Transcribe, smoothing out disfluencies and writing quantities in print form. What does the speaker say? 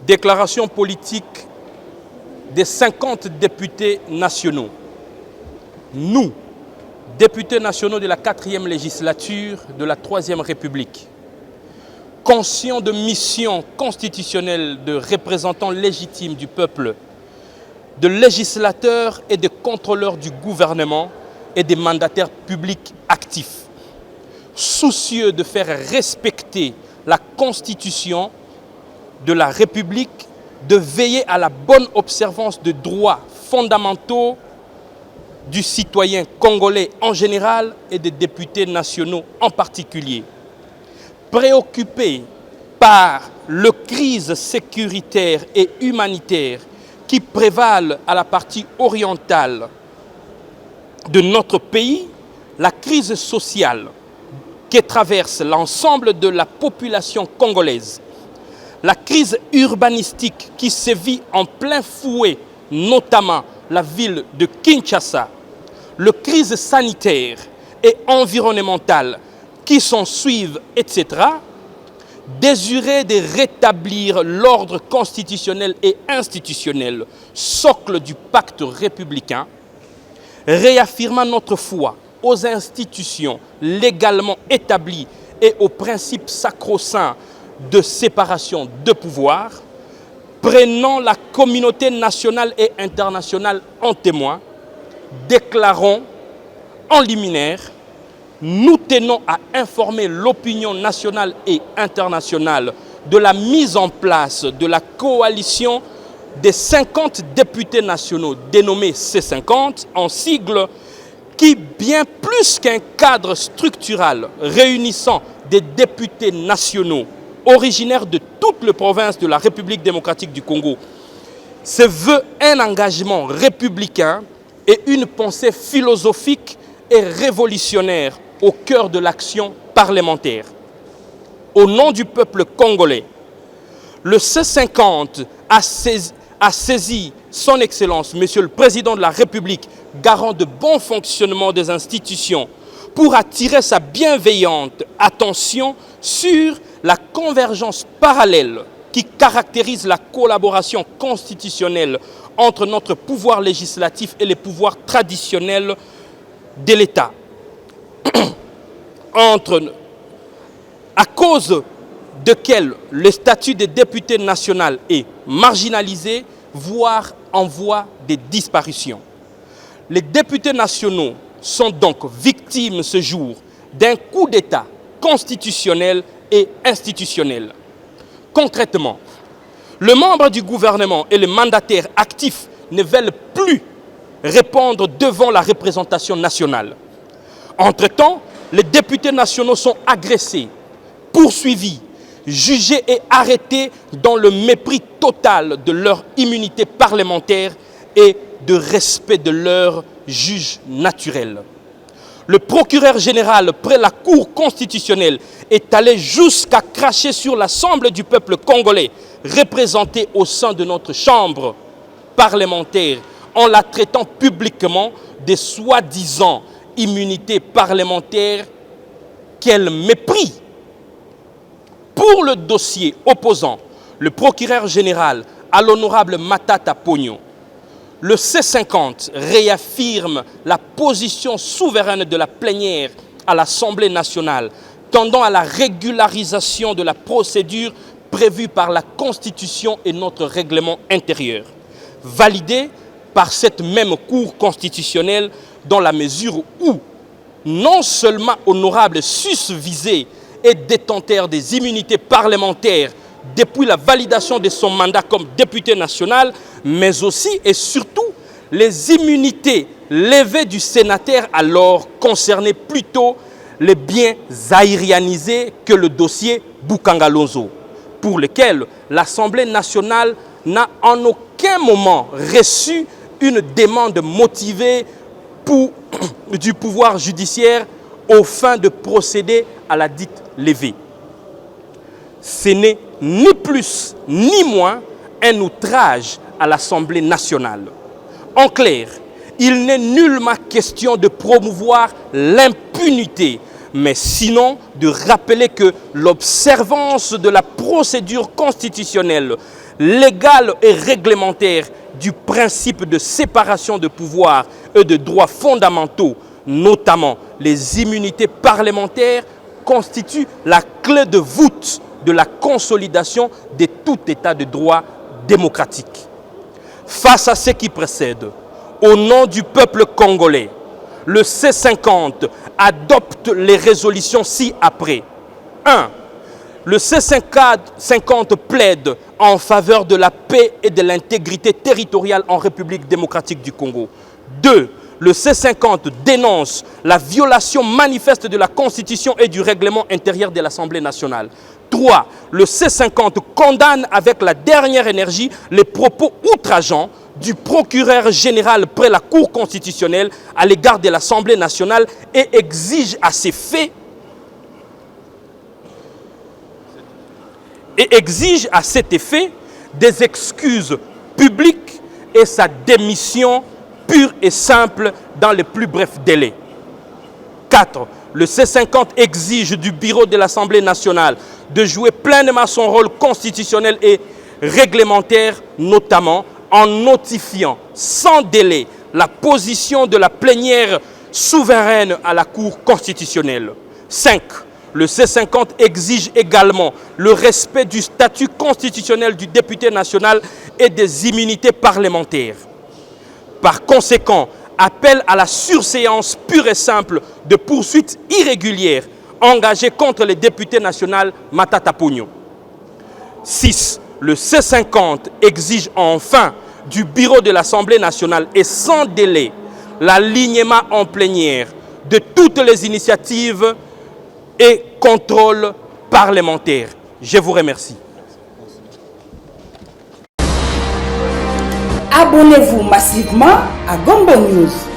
Déclaration politique des 50 députés nationaux. Nous, députés nationaux de la 4e législature de la 3e République, conscients de mission constitutionnelle de représentants légitimes du peuple, de législateurs et de contrôleurs du gouvernement et des mandataires publics actifs, soucieux de faire respecter la Constitution de la République, de veiller à la bonne observance des droits fondamentaux du citoyen congolais en général et des députés nationaux en particulier. Préoccupés par les crises sécuritaires et humanitaires qui prévalent à la partie orientale de notre pays, la crise sociale qui traverse l'ensemble de la population congolaise, la crise urbanistique qui sévit en plein fouet, notamment la ville de Kinshasa, la crise sanitaire et environnementale qui s'en suivent, etc., désirer de rétablir l'ordre constitutionnel et institutionnel, socle du pacte républicain, réaffirmant notre foi aux institutions légalement établies et aux principes sacro-saints de séparation de pouvoir, prenant la communauté nationale et internationale en témoin, déclarons en liminaire, nous tenons à informer l'opinion nationale et internationale de la mise en place de la coalition des 50 députés nationaux dénommés C50 en sigle qui, bien plus qu'un cadre structural réunissant des députés nationaux originaires de toutes les provinces de la République démocratique du Congo, se veut un engagement républicain et une pensée philosophique et révolutionnaire au cœur de l'action parlementaire. Au nom du peuple congolais, le C50 a saisi son Excellence, Monsieur le Président de la République, garant de bon fonctionnement des institutions, pour attirer sa bienveillante attention sur la convergence parallèle qui caractérise la collaboration constitutionnelle entre notre pouvoir législatif et les pouvoirs traditionnels de l'État. À cause de le statut de député national est marginalisé, voire en voie de disparition. Les députés nationaux sont donc victimes ce jour d'un coup d'État constitutionnel et institutionnel. Concrètement, les membres du gouvernement et les mandataires actifs ne veulent plus répondre devant la représentation nationale. Entre-temps, les députés nationaux sont agressés, poursuivis, jugés et arrêtés dans le mépris total de leur immunité parlementaire et de respect de leur juge naturel. Le procureur général près la Cour constitutionnelle est allé jusqu'à cracher sur l'Assemblée du peuple congolais représentée au sein de notre chambre parlementaire en la traitant publiquement de soi-disant immunité parlementaire. Quel mépris! Pour le dossier opposant le procureur général à l'honorable Matata Pogno, le C50 réaffirme la position souveraine de la plénière à l'Assemblée nationale tendant à la régularisation de la procédure prévue par la Constitution et notre règlement intérieur, validée par cette même Cour constitutionnelle dans la mesure où non seulement honorable susvisé et détenteur des immunités parlementaires depuis la validation de son mandat comme député national, mais aussi et surtout les immunités levées du sénateur alors concernaient plutôt les biens aérianisés que le dossier Boukangalonzo, pour lequel l'Assemblée nationale n'a en aucun moment reçu une demande motivée du pouvoir judiciaire aux fins de procéder à la dite levée. Ce n'est ni plus ni moins un outrage à l'Assemblée nationale. En clair, il n'est nullement question de promouvoir l'impunité, mais sinon de rappeler que l'observance de la procédure constitutionnelle, légale et réglementaire du principe de séparation de pouvoirs et de droits fondamentaux, notamment les immunités parlementaires, constitue la clé de voûte de la consolidation de tout état de droit démocratique. Face à ce qui précède, au nom du peuple congolais, le C50 adopte les résolutions ci-après. 1. Le C50 plaide en faveur de la paix et de l'intégrité territoriale en République démocratique du Congo. 2. Le C50 dénonce la violation manifeste de la Constitution et du règlement intérieur de l'Assemblée nationale. 3. Le C50 condamne avec la dernière énergie les propos outrageants du procureur général près la Cour constitutionnelle à l'égard de l'Assemblée nationale et exige à cet effet des excuses publiques et sa démission pure et simple dans les plus brefs délais. 4. Le C50 exige du bureau de l'Assemblée nationale de jouer pleinement son rôle constitutionnel et réglementaire, notamment en notifiant sans délai la position de la plénière souveraine à la Cour constitutionnelle. 5. Le C50 exige également le respect du statut constitutionnel du député national et des immunités parlementaires. Par conséquent, appelle à la surséance pure et simple de poursuites irrégulières engagées contre le député national Matata Ponyo. 6. Le C50 exige enfin du bureau de l'Assemblée nationale et sans délai l'alignement en plénière de toutes les initiatives et contrôles parlementaires. Je vous remercie. Abonnez-vous massivement à Gombo News.